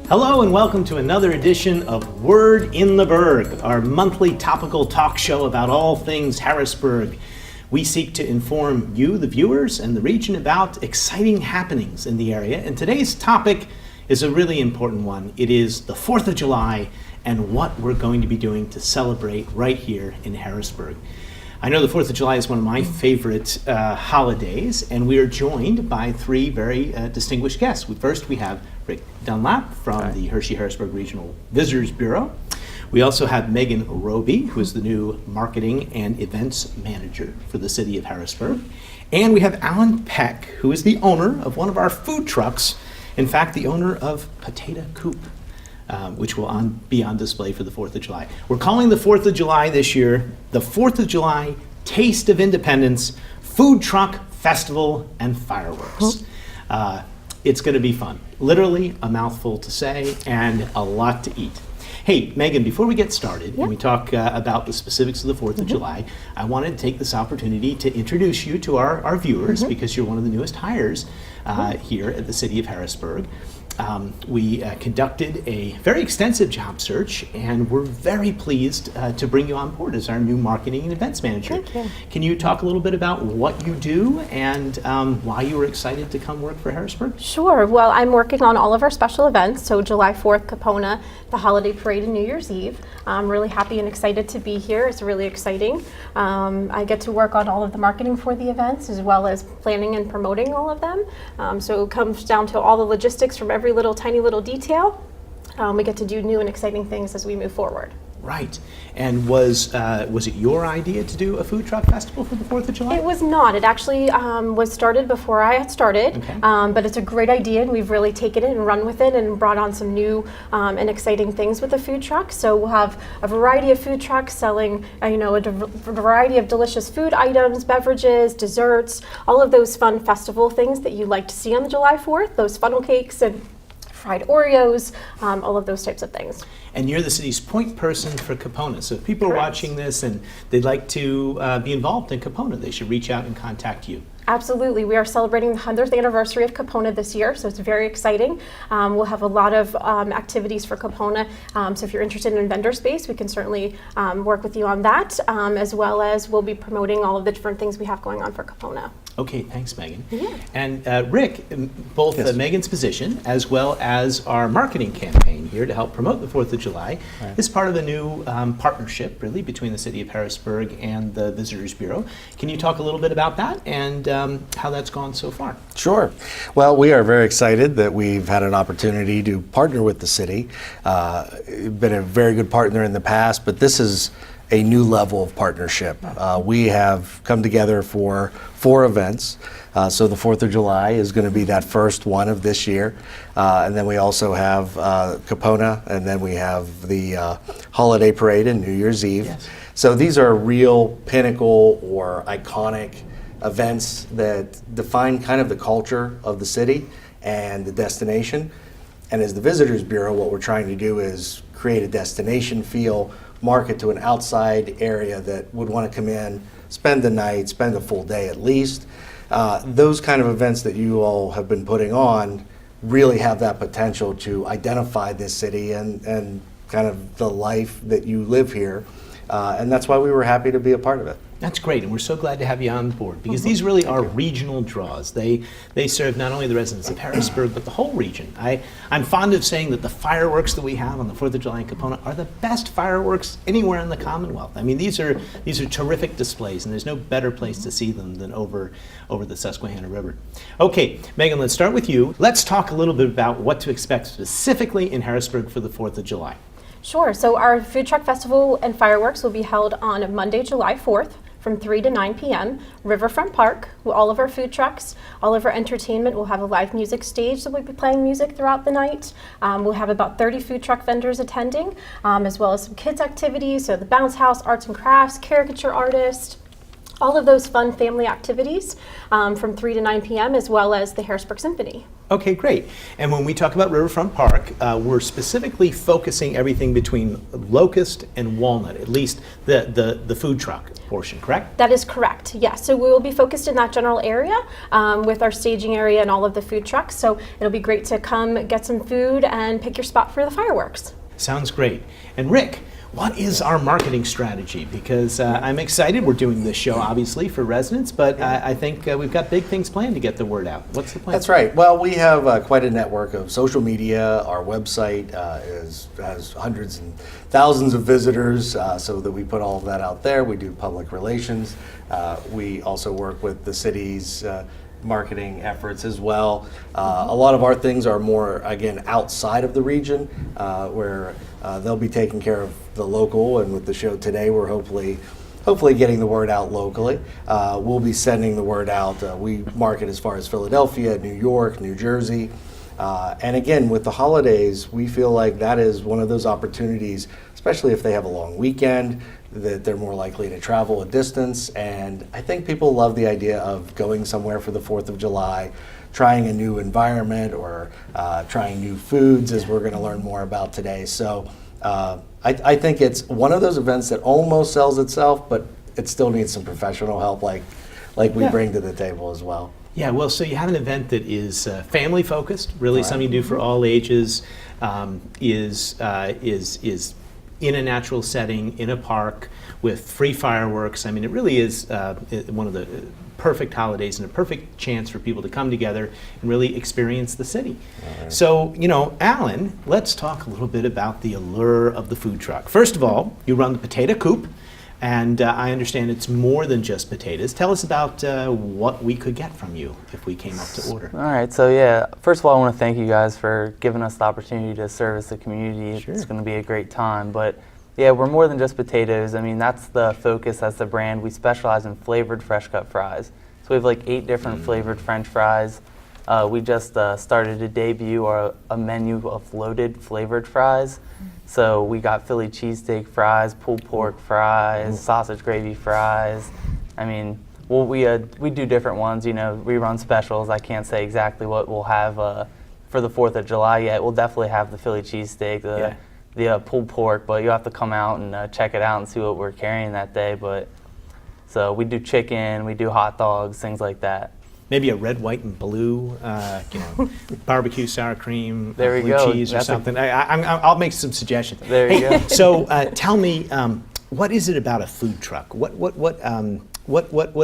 Hello and welcome to another edition of Word in the Burg, our monthly topical talk show about all things Harrisburg. We seek to inform you, the viewers, and the region about exciting happenings in the area. And today's topic is a really important one. It is the 4th of July and what we're going to be doing to celebrate right here in Harrisburg. I know the 4th of July is one of my favorite holidays, and we are joined by three very distinguished guests. First, we have Rick Dunlap from the Hershey-Harrisburg Regional Visitors Bureau. We also have Megan Roby, who is the new Marketing and Events Manager for the City of Harrisburg. And we have Alan Peck, who is the owner of one of our food trucks, in fact, the owner of Potato Coop. Which will be on display for the 4th of July. We're calling the 4th of July this year the 4th of July Taste of Independence Food Truck Festival and Fireworks. It's going to be fun. Literally a mouthful to say and a lot to eat. Hey, Megan, before we get started and we talk about the specifics of the 4th of July, I wanted to take this opportunity to introduce you to our viewers because you're one of the newest hires here at the City of Harrisburg. We conducted a very extensive job search, and we're very pleased to bring you on board as our new Marketing and Events Manager. Thank you. Can you talk a little bit about what you do and why you were excited to come work for Harrisburg? Sure. Well, I'm working on all of our special events, so July 4th, Capona, the Holiday Parade, and New Year's Eve. I'm really happy and excited to be here. It's really exciting. I get to work on all of the marketing for the events as well as planning and promoting all of them. So it comes down to all the logistics from every little tiny little detail. We get to do new and exciting things as we move forward. Right. And was it your idea to do a food truck festival for the 4th of July? It was not. It actually was started before I had started, but it's a great idea, and we've really taken it and run with it and brought on some new and exciting things with the food truck. So we'll have a variety of food trucks selling, a variety of delicious food items, beverages, desserts, all of those fun festival things that you like to see on the July 4th, those funnel cakes and fried Oreos, all of those types of things. And you're the city's point person for Capona. So if people are watching this and they'd like to be involved in Capona, they should reach out and contact you. Absolutely. We are celebrating the 100th anniversary of Capona this year, so it's very exciting. We'll have a lot of activities for Capona. So if you're interested in vendor space, we can certainly work with you on that, as well as we'll be promoting all of the different things we have going on for Capona. Okay, thanks, Megan. Yeah. And Rick, both Megan's position as well as our marketing campaign here to help promote the 4th of July is part of a new partnership, really, between the City of Harrisburg and the Visitors Bureau. Can you talk a little bit about that and how that's gone so far? Sure. Well, we are very excited that we've had an opportunity to partner with the city. Been a very good partner in the past, but this is a new level of partnership. We have come together for 4 events. So the 4th of July is going to be that first one of this year. And then we also have Capona, and then we have the Holiday Parade and New Year's Eve. Yes. So these are real pinnacle or iconic events that define kind of the culture of the city and the destination. And as the Visitors Bureau, what we're trying to do is create a destination feel, market to an outside area that would want to come in, spend the night, spend a full day at least. Those kind of events that you all have been putting on really have that potential to identify this city and kind of the life that you live here. And that's why we were happy to be a part of it. That's great, and we're so glad to have you on board because these really are regional draws. They serve not only the residents of Harrisburg, but the whole region. I'm fond of saying that the fireworks that we have on the 4th of July in Capona are the best fireworks anywhere in the Commonwealth. I mean, these are terrific displays, and there's no better place to see them than over the Susquehanna River. Okay, Megan, let's start with you. Let's talk a little bit about what to expect specifically in Harrisburg for the 4th of July. Sure. So our Food Truck Festival and Fireworks will be held on Monday, July 4th. From 3 to 9 p.m., Riverfront Park, with all of our food trucks, all of our entertainment. We'll have a live music stage that we'll be playing music throughout the night. We'll have about 30 food truck vendors attending, as well as some kids activities, so the bounce house, arts and crafts, caricature artist, all of those fun family activities from 3 to 9 p.m. as well as the Harrisburg Symphony. Okay, great. And when we talk about Riverfront Park, we're specifically focusing everything between Locust and Walnut, at least the food truck portion, correct? That is correct, yes. So we will be focused in that general area with our staging area and all of the food trucks. So it'll be great to come get some food and pick your spot for the fireworks. Sounds great. And Rick, what is our marketing strategy? Because I'm excited. We're doing this show, obviously, for residents, but I think we've got big things planned to get the word out. What's the plan? That's right. Well, we have quite a network of social media. Our website has hundreds and thousands of visitors, so that we put all of that out there. We do public relations. We also work with the city's marketing efforts as well. A lot of our things are more, again, outside of the region, where they'll be taking care of the local, and with the show today, we're hopefully getting the word out locally. We'll be sending the word out. We market as far as Philadelphia, New York, New Jersey. And again, with the holidays, we feel like that is one of those opportunities, especially if they have a long weekend, that they're more likely to travel a distance. And I think people love the idea of going somewhere for the 4th of July, trying a new environment, or trying new foods, as we're going to learn more about today. So I think it's one of those events that almost sells itself, but it still needs some professional help like we bring to the table as well. Yeah, well, so you have an event that is family focused, really something you do for all ages, is in a natural setting, in a park, with free fireworks. I mean, it really is one of the perfect holidays and a perfect chance for people to come together and really experience the city. Right. So, Alan, let's talk a little bit about the allure of the food truck. First of all, you run the Potato Coop, and I understand it's more than just potatoes. Tell us about what we could get from you if we came up to order. All right, so yeah, first of all, I want to thank you guys for giving us the opportunity to service the community. Sure. It's going to be a great time, but yeah, we're more than just potatoes. I mean, that's the focus, that's the brand. We specialize in flavored fresh cut fries. So we have like 8 different flavored French fries. We just started to debut a menu of loaded flavored fries. So we got Philly cheesesteak fries, pulled pork fries, sausage gravy fries. I mean, we do different ones. We run specials. I can't say exactly what we'll have for the 4th of July yet. We'll definitely have the Philly cheesesteak, the pulled pork, but you have to come out and check it out and see what we're carrying that day. But so we do chicken, we do hot dogs, things like that. Maybe a red, white, and blue, barbecue sour cream, there blue cheese or something. I'll make some suggestions. There you go. So tell me, what is it about a food truck? What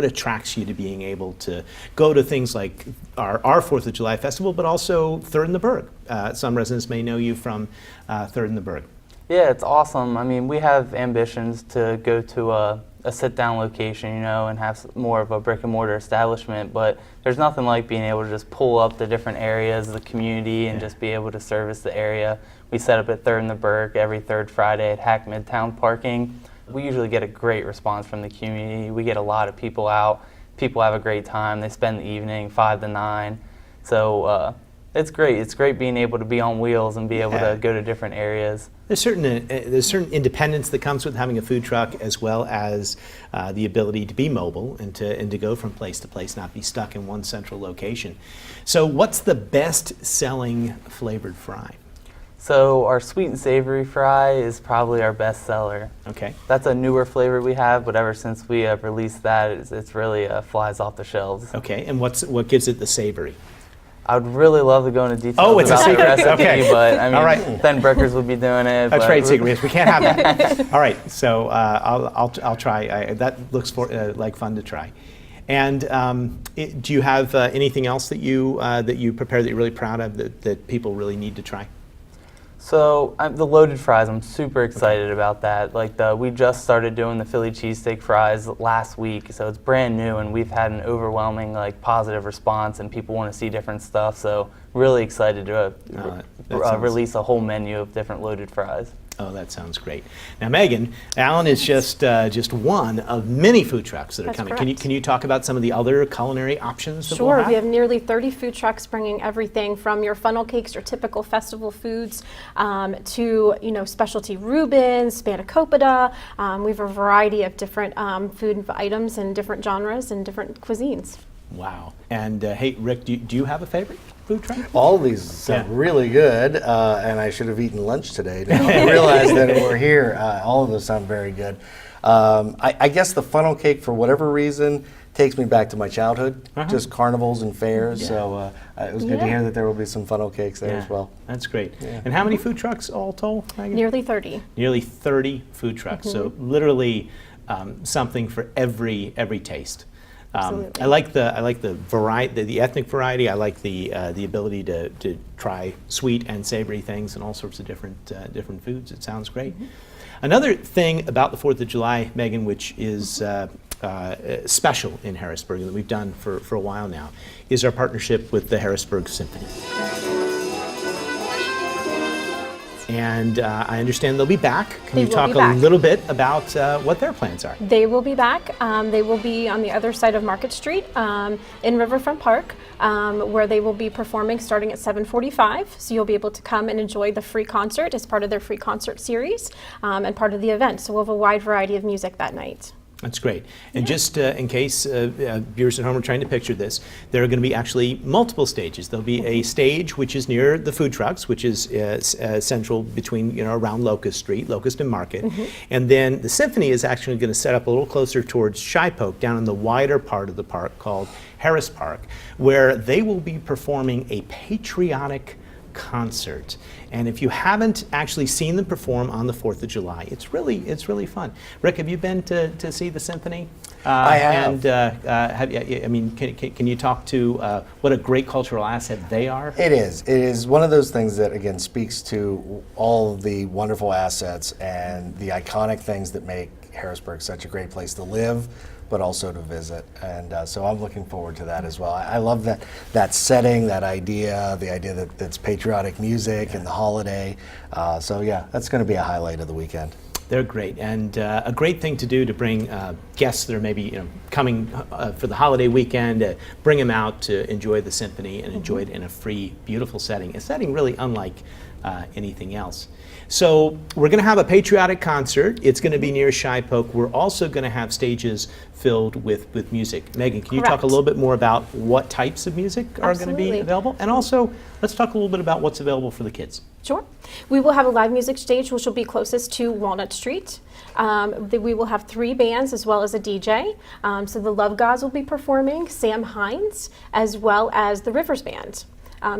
attracts you to being able to go to things like our 4th of July festival, but also Third in the Burg? Some residents may know you from Third in the Burg. Yeah, it's awesome. I mean, we have ambitions to go to a sit-down location, and have more of a brick-and-mortar establishment, but there's nothing like being able to just pull up the different areas of the community and just be able to service the area. We set up at Third in the Burg every third Friday at Hack Midtown Parking. We usually get a great response from the community. We get a lot of people out. People have a great time. They spend the evening 5 to 9. So it's great. It's great being able to be on wheels and be able to go to different areas. There's certain independence that comes with having a food truck, as well as the ability to be mobile and to go from place to place, not be stuck in one central location. So what's the best-selling flavored fry? So our sweet and savory fry is probably our best seller. Okay. That's a newer flavor we have, but ever since we have released that, it's really flies off the shelves. Okay, and what gives it the savory? I would really love to go into details it's a about the secret. recipe, Okay. but I mean, All right. then Brickers would be doing it. A trade secret. We can't have that. All right. So I'll try. That looks like fun to try. And do you have anything else that you prepare that you're really proud of that people really need to try? So the loaded fries, I'm super excited about that. We just started doing the Philly cheesesteak fries last week, so it's brand new, and we've had an overwhelming positive response, and people want to see different stuff. So really excited to release a whole menu of different loaded fries. Oh, that sounds great. Now, Megan, Alan is just one of many food trucks that are That's coming. correct. Can you talk about some of the other culinary options that Sure, we'll have? we have nearly 30 food trucks bringing everything from your funnel cakes, your typical festival foods, to specialty Reubens, spanakopita. We have a variety of different food items and different genres and different cuisines. Wow. And hey, Rick, do you have a favorite food truck? All of these sound Yeah. really good, and I should have eaten lunch today to realize that we're here. All of those sound very good. I guess the funnel cake, for whatever reason, takes me back to my childhood, just carnivals and fairs. Yeah. So it was good to Yeah. hear that there will be some funnel cakes there as well. That's great. Yeah. And how many food trucks all told, Megan? Nearly 30. Nearly 30 food trucks. So literally something for every taste. Absolutely. I like the variety, the ethnic variety. I like the ability to try sweet and savory things and all sorts of different foods. It sounds great. Another thing about the 4th of July, Megan, which is special in Harrisburg that we've done for a while now, is our partnership with the Harrisburg Symphony. And I understand they'll be back. Can They you will talk be back. a little bit about what their plans are? They will be back. They will be on the other side of Market Street in Riverfront Park, where they will be performing starting at 7:45. So you'll be able to come and enjoy the free concert as part of their free concert series and part of the event. So we'll have a wide variety of music that night. That's great. And just in case viewers at home are trying to picture this, there are going to be actually multiple stages. There'll be a stage which is near the food trucks, which is central between, around Locust and Market. And then the symphony is actually going to set up a little closer towards Shipoke, down in the wider part of the park called Harris Park, where they will be performing a patriotic concert. And if you haven't actually seen them perform on the 4th of July, it's really fun. Rick, have you been to see the symphony? I have. And can you talk to what a great cultural asset they are? It is. It is one of those things that, again, speaks to all of the wonderful assets and the iconic things that make Harrisburg such a great place to live, but also to visit. And so I'm looking forward to that as well. I love that setting, the idea that it's patriotic music and the holiday. So yeah, that's going to be a highlight of the weekend. They're great, and a great thing to do to bring guests that are maybe coming for the holiday weekend, bring them out to enjoy the symphony and enjoy it in a free, beautiful setting, a setting really unlike anything else. So we're going to have a patriotic concert. It's going to be near Shipoke. We're also going to have stages filled with music. Megan, can you talk Correct. a little bit more about what types of music are going to be Absolutely. available? And also, let's talk a little bit about what's available for the kids. Sure. We will have a live music stage, which will be closest to Walnut Street. We will have 3 bands as well as a DJ. So the Love Gods will be performing, Sam Hines, as well as the Rivers Band.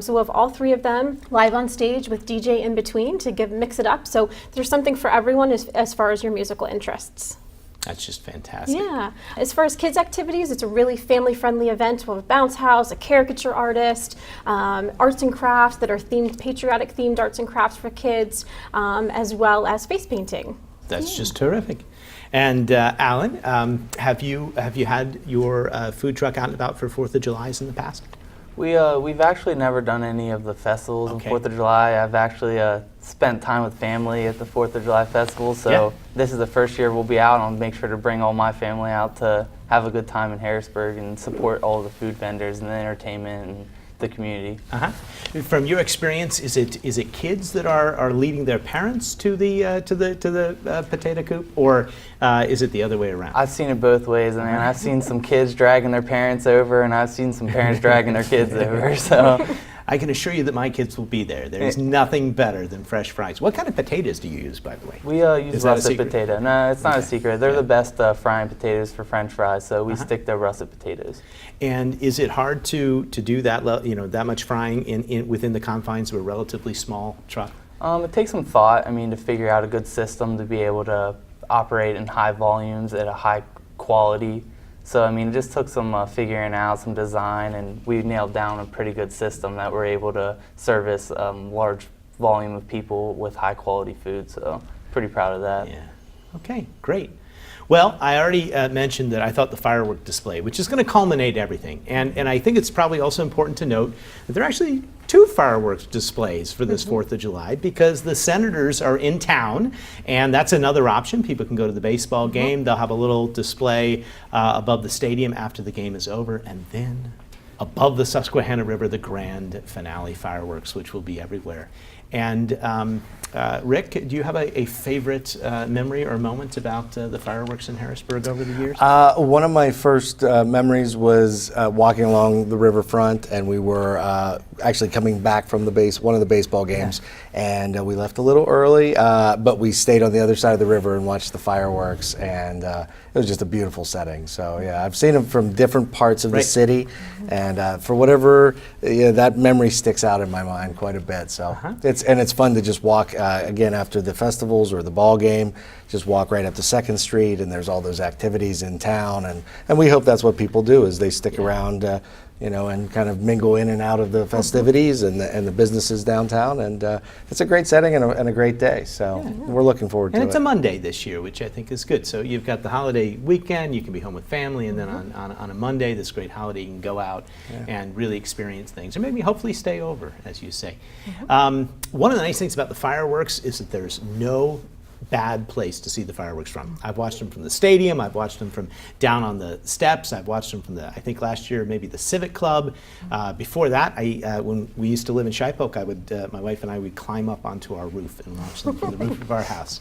So we'll have all 3 of them live on stage with DJ in between to mix it up. So there's something for everyone as far as your musical interests. That's just fantastic. Yeah. As far as kids' activities, it's a really family-friendly event. We'll have a bounce house, a caricature artist, arts and crafts that are patriotic-themed arts and crafts for kids, as well as face painting. That's just terrific. And Alan, have you had your food truck out and about for 4th of July's in the past? We've actually never done any of the festivals Okay. on 4th of July. I've actually spent time with family at the 4th of July festival, so Yeah. this is the first year we'll be out. I'll make sure to bring all my family out to have a good time in Harrisburg and support all the food vendors and the entertainment and the community. Uh-huh. From your experience, is it kids that are leading their parents to the potato coop, or is it the other way around? I've seen it both ways. I mean, I've seen some kids dragging their parents over, and I've seen some parents dragging their kids over. So I can assure you that my kids will be there. There's nothing better than fresh fries. What kind of potatoes do you use, by the way? we Is use that a russet secret? potato. No, it's not a Okay. secret. They're Yeah. the best frying potatoes for French fries, so we Uh-huh. stick to russet potatoes. And is it hard to do that that much frying within the confines of a relatively small truck? It takes some thought, to figure out a good system to be able to operate in high volumes at a high quality. So, it just took some figuring out, some design, and we nailed down a pretty good system that we're able to service large volume of people with high quality food. So, pretty proud of that. Yeah. Okay, great. Well, I already mentioned that I thought the firework display, which is going to culminate everything, and I think it's probably also important to note that there are actually 2 fireworks displays for this 4th of July because the Senators are in town, and that's another option. People can go to the baseball game. They'll have a little display above the stadium after the game is over, and then above the Susquehanna River, the grand finale fireworks, which will be everywhere. And Rick, do you have a favorite memory or moment about the fireworks in Harrisburg over the years? One of my first memories was walking along the riverfront, and we were actually coming back from one of the baseball games, and we left a little early, but we stayed on the other side of the river and watched the fireworks, and it was just a beautiful setting. So yeah, I've seen them from different parts of the city, and for whatever, that memory sticks out in my mind quite a bit. So it's fun to just walk again after the festivals or the ball game, just walk right up to 2nd Street, and there's all those activities in town, and we hope that's what people do is they stick around, and kind of mingle in and out of the festivities and the businesses downtown, and it's a great setting and a great day. So we're looking forward to it. And it's a Monday this year, which I think is good. So you've got the holiday weekend, you can be home with family, and then on a Monday, this great holiday, you can go out and really experience things, or maybe hopefully stay over, as you say. One of the nice things about the fireworks is that there's no bad place to see the fireworks from. I've watched them from the stadium, I've watched them from down on the steps, I've watched them from I think last year, maybe the Civic Club. Before that, when we used to live in Shipoke, my wife and I would climb up onto our roof and watch them from the roof of our house.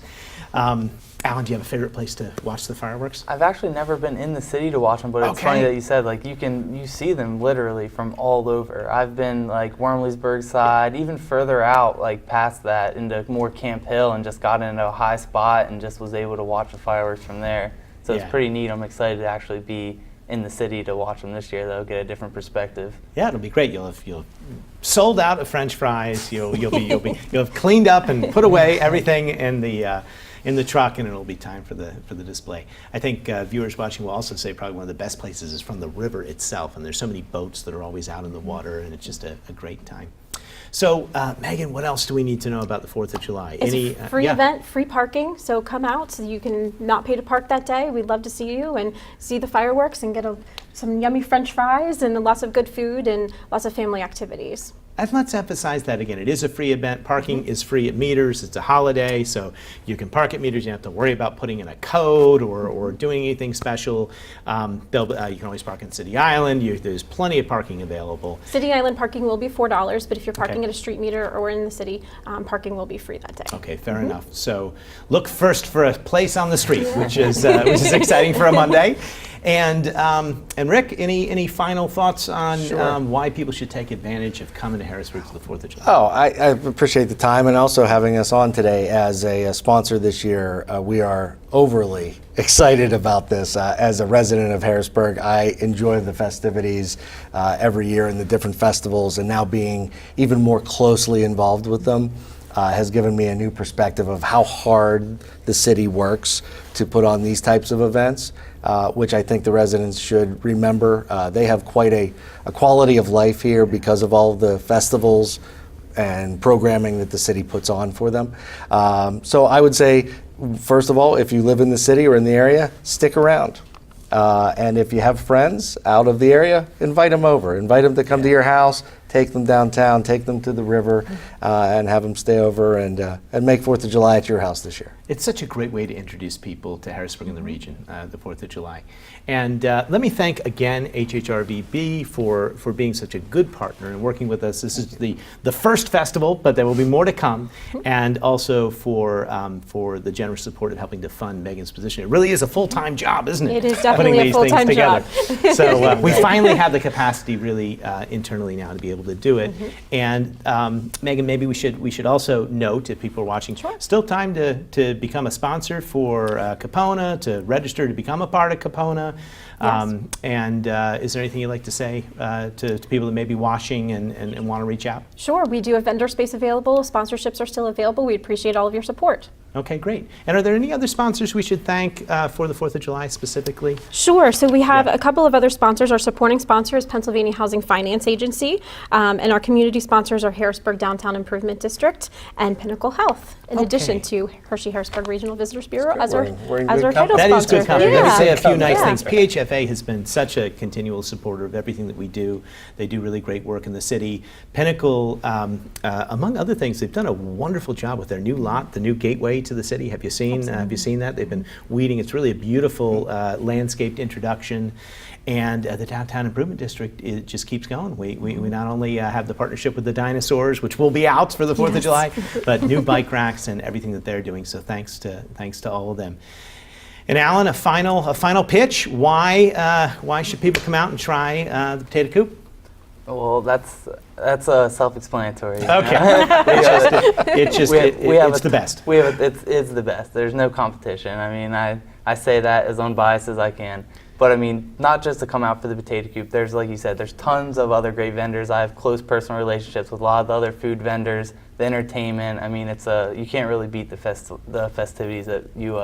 Alan, do you have a favorite place to watch the fireworks? I've actually never been in the city to watch them, but it's funny that you said you see them literally from all over. I've been like Wormleysburg side, even further out, like past that into more Camp Hill, and just got into a high spot and just was able to watch the fireworks from there. So it's pretty neat. I'm excited to actually be in the city to watch them this year, though, get a different perspective. Yeah, it'll be great. You'll have sold out of French fries. You'll have cleaned up and put away everything in the truck, and it'll be time for the display. I think viewers watching will also say probably one of the best places is from the river itself, and there's so many boats that are always out in the water, and it's just a great time. So, Megan, what else do we need to know about the 4th of July? It's a free event, free parking, so come out so you can not pay to park that day. We'd love to see you and see the fireworks and get some yummy French fries and lots of good food and lots of family activities. And let's emphasize that again. It is a free event. Parking is free at meters. It's a holiday, so you can park at meters. You don't have to worry about putting in a code or doing anything special. You can always park on City Island. There's plenty of parking available. City Island parking will be $4, but if you're parking at a street meter or in the city, parking will be free that day. Okay, fair enough. So look first for a place on the street, which is exciting for a Monday. And Rick, any final thoughts on why people should take advantage of coming to Harrisburg for the 4th of July? Oh, I appreciate the time and also having us on today as a sponsor this year. We are overly excited about this. As a resident of Harrisburg, I enjoy the festivities every year and the different festivals, and now being even more closely involved with them has given me a new perspective of how hard the city works to put on these types of events, which I think the residents should remember. They have quite a quality of life here because of all the festivals and programming that the city puts on for them. So I would say, first of all, if you live in the city or in the area, stick around. And if you have friends out of the area, invite them over. Invite them to come to your house, take them downtown, take them to the river, and have them stay over and make 4th of July at your house this year. It's such a great way to introduce people to Harrisburg and the region, the 4th of July. And let me thank again HHRVB for being such a good partner and working with us. This is the first festival, but there will be more to come, and also for the generous support of helping to fund Megan's position. It really is a full-time job, isn't it? It is definitely a full-time job. So we finally have the capacity really internally now to be able to do it. And Megan, maybe we should also note, if people are watching, still time to become a sponsor for Capona, to register to become a part of Capona. And is there anything you'd like to say to people that may be watching and want to reach out? Sure, we do have vendor space available. Sponsorships are still available. We appreciate all of your support. Okay, great. And are there any other sponsors we should thank for the 4th of July specifically? Sure. So we have a couple of other sponsors. Our supporting sponsor is Pennsylvania Housing Finance Agency, and our community sponsors are Harrisburg Downtown Improvement District and Pinnacle Health, in addition to Hershey-Harrisburg Regional Visitors Bureau as our We're in as good our title company. That is sponsor. good company. Let me say a few nice Yeah. things. PHFA has been such a continual supporter of everything that we do. They do really great work in the city. Pinnacle, among other things, they've done a wonderful job with their new lot, the new gateway to the city. Have you seen that? They've been weeding. It's really a beautiful landscaped introduction. And the Downtown Improvement District, it just keeps going. We not only have the partnership with the dinosaurs, which will be out for the 4th of July, but new bike racks and everything that they're doing. So thanks to all of them. And Alan, a final pitch. Why should people come out and try the potato coop? Well, that's self-explanatory. you know? Okay. It's the best. It's the best. There's no competition. I mean, I say that as unbiased as I can. But I mean, not just to come out for the potato coop. There's, like you said, there's tons of other great vendors. I have close personal relationships with a lot of the other food vendors, the entertainment. I mean, you can't really beat the festivities that you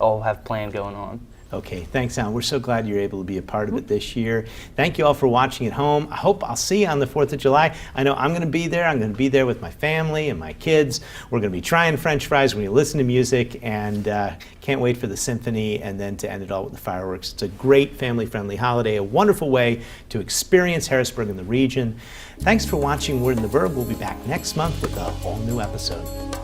all have planned going on. Okay, thanks, Alan. We're so glad you're able to be a part of it this year. Thank you all for watching at home. I hope I'll see you on the 4th of July. I know I'm going to be there. I'm going to be there with my family and my kids. We're going to be trying French fries. We're going to listen to music, and can't wait for the symphony and then to end it all with the fireworks. It's a great family-friendly holiday, a wonderful way to experience Harrisburg and the region. Thanks for watching Word in the Burg. We'll be back next month with a all-new episode.